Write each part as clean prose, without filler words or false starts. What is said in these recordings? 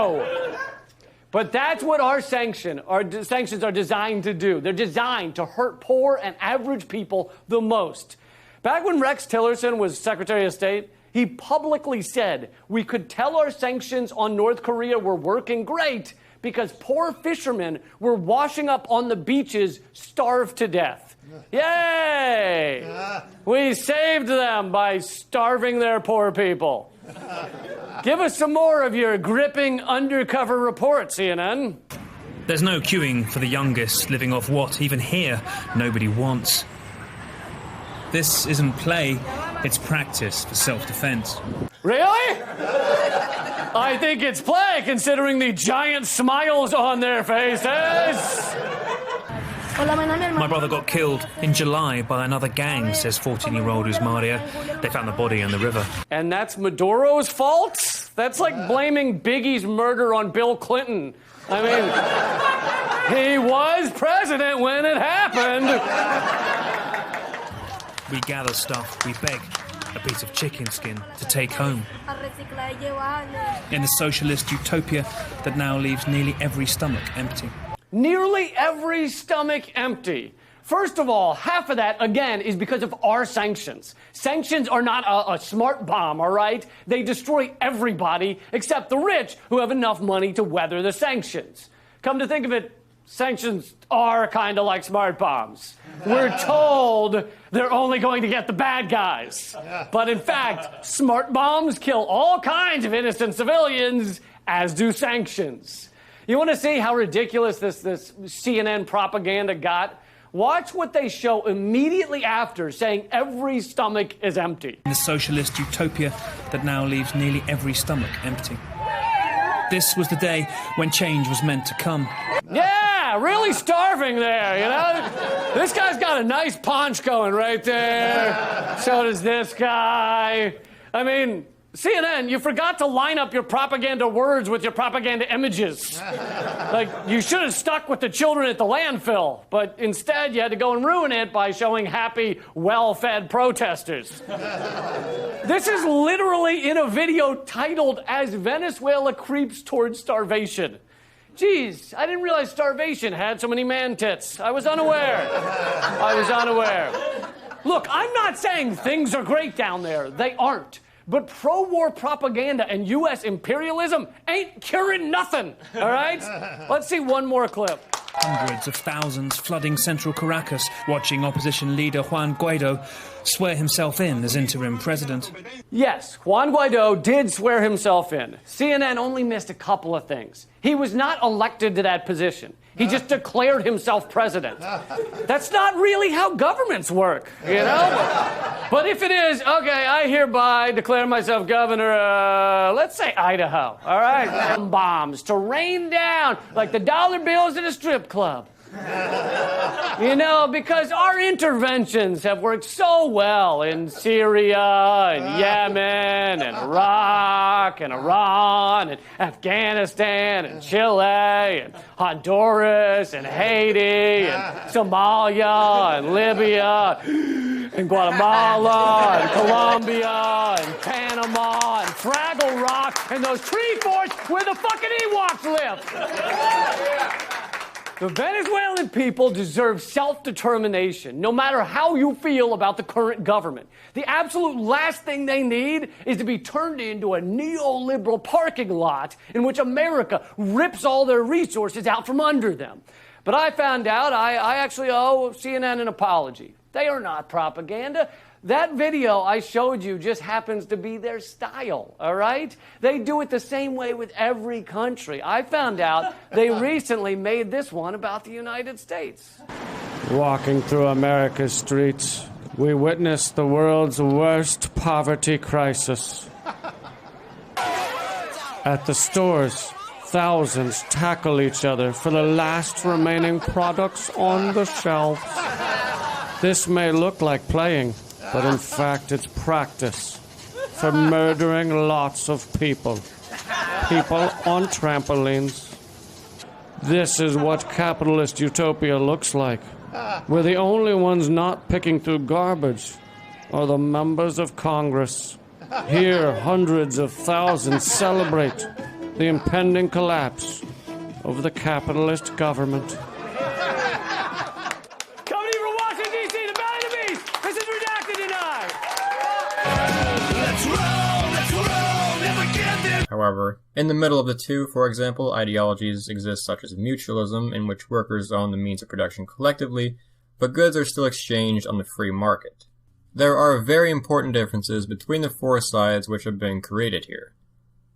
No. But that's what our sanctions are designed to do. They're designed to hurt poor and average people the most. Back when Rex Tillerson was Secretary of State, he publicly said we could tell our sanctions on North Korea were working great because poor fishermen were washing up on the beaches starved to death. Yay! We saved them by starving their poor people. Give us some more of your gripping undercover report, CNN. There's no queuing for the youngest, living off what, even here, nobody wants. This isn't play, it's practice for self-defense. Really? I think it's play, considering the giant smiles on their faces. My brother got killed in July by another gang, says 14-year-old Usmaria. They found the body in the river. And that's Maduro's fault? That's like blaming Biggie's murder on Bill Clinton. I mean, he was president when it happened. We gather stuff, we beg a piece of chicken skin to take home. In the socialist utopia that now leaves nearly every stomach empty. Nearly every stomach empty. First of all, half of that, again, is because of our sanctions. Sanctions are not a smart bomb, all right? They destroy everybody except the rich who have enough money to weather the sanctions. Come to think of it, sanctions are kind of like smart bombs. We're told they're only going to get the bad guys. But in fact, smart bombs kill all kinds of innocent civilians, as do sanctions. You want to see how ridiculous this CNN propaganda got? Watch what they show immediately after saying every stomach is empty. In the socialist utopia that now leaves nearly every stomach empty. This was the day when change was meant to come. Yeah, really starving there, you know? This guy's got a nice paunch going right there. So does this guy. I mean, CNN, you forgot to line up your propaganda words with your propaganda images. Like, you should have stuck with the children at the landfill, but instead you had to go and ruin it by showing happy, well-fed protesters. This is literally in a video titled As Venezuela Creeps Towards Starvation. Geez, I didn't realize starvation had so many man tits. I was unaware. Look, I'm not saying things are great down there. They aren't. But pro-war propaganda and U.S. imperialism ain't curing nothing, all right? Let's see one more clip. Hundreds of thousands flooding central Caracas, watching opposition leader Juan Guaido swear himself in as interim president. Yes, Juan Guaido did swear himself in. CNN only missed a couple of things. He was not elected to that position. He just declared himself president. That's not really how governments work, you know? But if it is, okay, I hereby declare myself governor, let's say Idaho, all right? Bombs to rain down like the dollar bills at a strip club. You know, because our interventions have worked so well in Syria and Yemen and Iraq and Iran and Afghanistan and Chile and Honduras and Haiti and Somalia and Libya and Guatemala and Colombia and Panama and Fraggle Rock and those tree forts where the fucking Ewoks live. The Venezuelan people deserve self-determination, no matter how you feel about the current government. The absolute last thing they need is to be turned into a neoliberal parking lot in which America rips all their resources out from under them. But I found out I actually owe CNN an apology. They are not propaganda. That video I showed you just happens to be their style, all right? They do it the same way with every country. I found out they recently made this one about the United States. Walking through America's streets, we witness the world's worst poverty crisis. At the stores, thousands tackle each other for the last remaining products on the shelves. This may look like playing, but in fact it's practice for murdering lots of people. People on trampolines. This is what capitalist utopia looks like. We're the only ones not picking through garbage are the members of Congress. Here, hundreds of thousands celebrate the impending collapse of the capitalist government. Coming to you from Washington, D.C., the Valley of the Beast, this is Redacted Tonight! Never get there. However, in the middle of the two, for example, ideologies exist such as mutualism, in which workers own the means of production collectively, but goods are still exchanged on the free market. There are very important differences between the four sides which have been created here.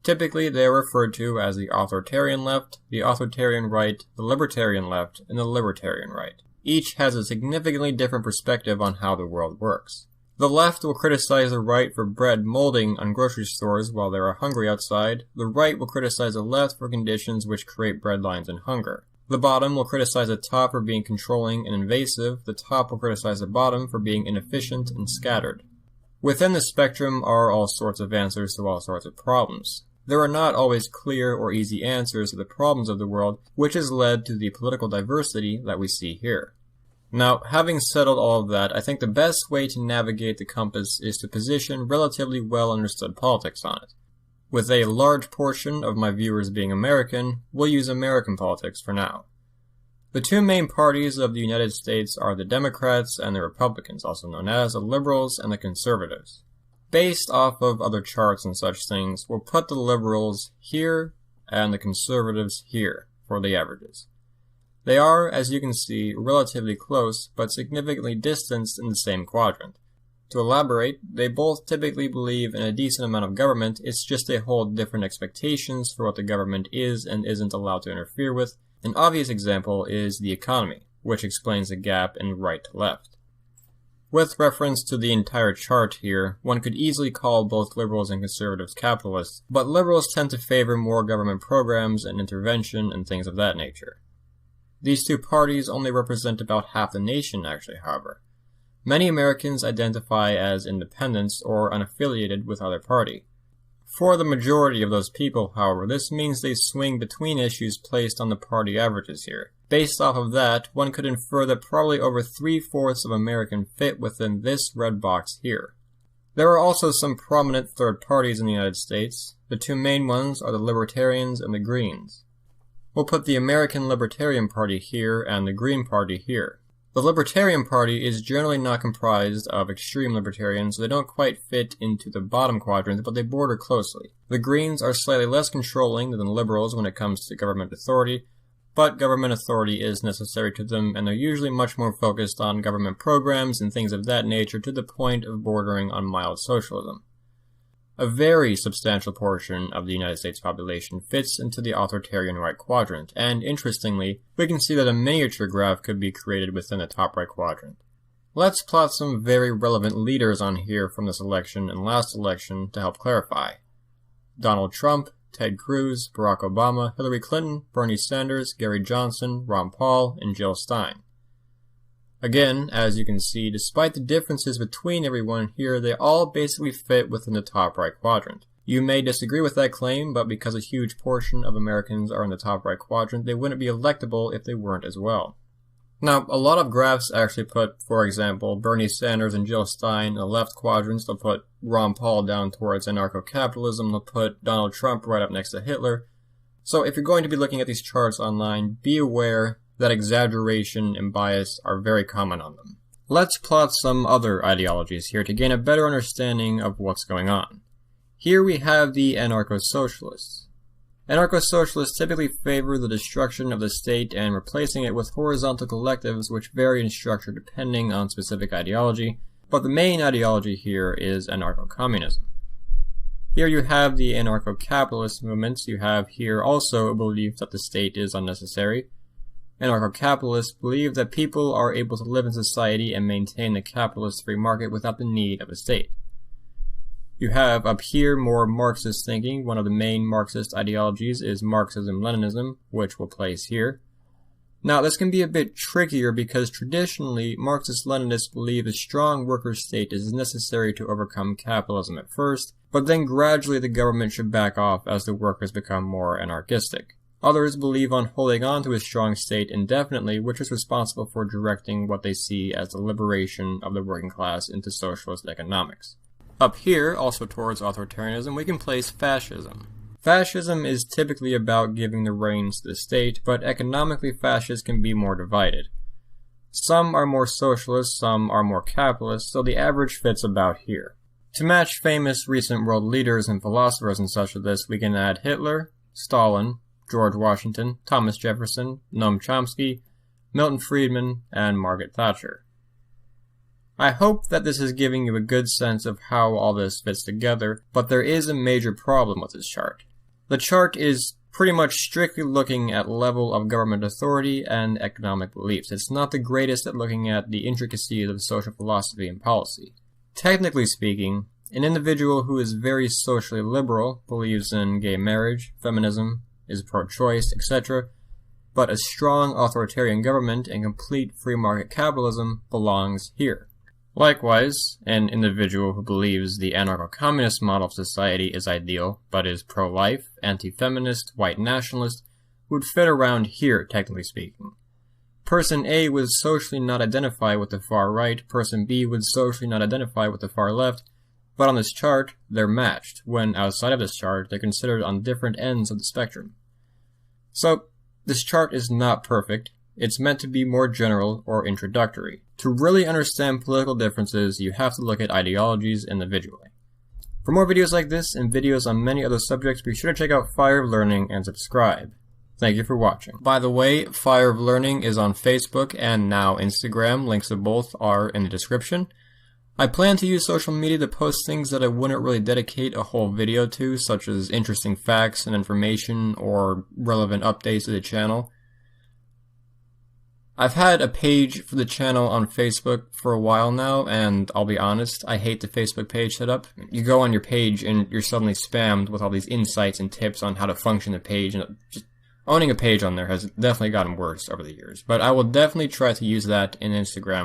Typically, they are referred to as the authoritarian left, the authoritarian right, the libertarian left, and the libertarian right. Each has a significantly different perspective on how the world works. The left will criticize the right for bread molding on grocery stores while they are hungry outside. The right will criticize the left for conditions which create breadlines and hunger. The bottom will criticize the top for being controlling and invasive. The top will criticize the bottom for being inefficient and scattered. Within the spectrum are all sorts of answers to all sorts of problems. There are not always clear or easy answers to the problems of the world, which has led to the political diversity that we see here. Now, having settled all of that, I think the best way to navigate the compass is to position relatively well understood politics on it. With a large portion of my viewers being American, we'll use American politics for now. The two main parties of the United States are the Democrats and the Republicans, also known as the Liberals and the Conservatives. Based off of other charts and such things, we'll put the Liberals here and the Conservatives here for the averages. They are, as you can see, relatively close, but significantly distanced in the same quadrant. To elaborate, they both typically believe in a decent amount of government, it's just they hold different expectations for what the government is and isn't allowed to interfere with. An obvious example is the economy, which explains the gap in right to left. With reference to the entire chart here, one could easily call both liberals and conservatives capitalists, but liberals tend to favor more government programs and intervention and things of that nature. These two parties only represent about half the nation, actually, however. Many Americans identify as independents or unaffiliated with either party. For the majority of those people, however, this means they swing between issues placed on the party averages here. Based off of that, one could infer that probably over 3/4 of Americans fit within this red box here. There are also some prominent third parties in the United States. The two main ones are the Libertarians and the Greens. We'll put the American Libertarian Party here and the Green Party here. The Libertarian Party is generally not comprised of extreme libertarians, so they don't quite fit into the bottom quadrant, but they border closely. The Greens are slightly less controlling than the Liberals when it comes to government authority, but government authority is necessary to them, and they're usually much more focused on government programs and things of that nature to the point of bordering on mild socialism. A very substantial portion of the United States population fits into the authoritarian right quadrant, and interestingly, we can see that a miniature graph could be created within the top right quadrant. Let's plot some very relevant leaders on here from this election and last election to help clarify. Donald Trump, Ted Cruz, Barack Obama, Hillary Clinton, Bernie Sanders, Gary Johnson, Ron Paul, and Jill Stein. Again, as you can see, despite the differences between everyone here, they all basically fit within the top right quadrant. You may disagree with that claim, but because a huge portion of Americans are in the top right quadrant, they wouldn't be electable if they weren't as well. Now, a lot of graphs actually put, for example, Bernie Sanders and Jill Stein in the left quadrants. They'll put Ron Paul down towards anarcho-capitalism. They'll put Donald Trump right up next to Hitler. So if you're going to be looking at these charts online, be aware that exaggeration and bias are very common on them. Let's plot some other ideologies here to gain a better understanding of what's going on. Here we have the anarcho-socialists. Anarcho-socialists typically favor the destruction of the state and replacing it with horizontal collectives which vary in structure depending on specific ideology, but the main ideology here is anarcho-communism. Here you have the anarcho-capitalist movements. You have here also a belief that the state is unnecessary. Anarcho-capitalists believe that people are able to live in society and maintain the capitalist free market without the need of a state. You have up here more Marxist thinking. One of the main Marxist ideologies is Marxism-Leninism, which we'll place here. Now, this can be a bit trickier because traditionally, Marxist-Leninists believe a strong worker state is necessary to overcome capitalism at first, but then gradually the government should back off as the workers become more anarchistic. Others believe on holding on to a strong state indefinitely, which is responsible for directing what they see as the liberation of the working class into socialist economics. Up here, also towards authoritarianism, we can place fascism. Fascism is typically about giving the reins to the state, but economically fascists can be more divided. Some are more socialist, some are more capitalist, so the average fits about here. To match famous recent world leaders and philosophers and such as this, we can add Hitler, Stalin, George Washington, Thomas Jefferson, Noam Chomsky, Milton Friedman, and Margaret Thatcher. I hope that this is giving you a good sense of how all this fits together, but there is a major problem with this chart. The chart is pretty much strictly looking at level of government authority and economic beliefs. It's not the greatest at looking at the intricacies of social philosophy and policy. Technically speaking, an individual who is very socially liberal, believes in gay marriage, feminism, is pro-choice, etc., but a strong authoritarian government and complete free market capitalism belongs here. Likewise, an individual who believes the anarcho-communist model of society is ideal, but is pro-life, anti-feminist, white nationalist, would fit around here, technically speaking. Person A would socially not identify with the far right, person B would socially not identify with the far left, but on this chart, they're matched, when outside of this chart, they're considered on different ends of the spectrum. So, this chart is not perfect. It's meant to be more general or introductory. To really understand political differences, you have to look at ideologies individually. For more videos like this and videos on many other subjects, be sure to check out Fire of Learning and subscribe. Thank you for watching. By the way, Fire of Learning is on Facebook and now Instagram. Links to both are in the description. I plan to use social media to post things that I wouldn't really dedicate a whole video to, such as interesting facts and information or relevant updates to the channel. I've had a page for the channel on Facebook for a while now, and I'll be honest, I hate the Facebook page setup. You go on your page and you're suddenly spammed with all these insights and tips on how to function the page, and just owning a page on there has definitely gotten worse over the years. But I will definitely try to use that in Instagram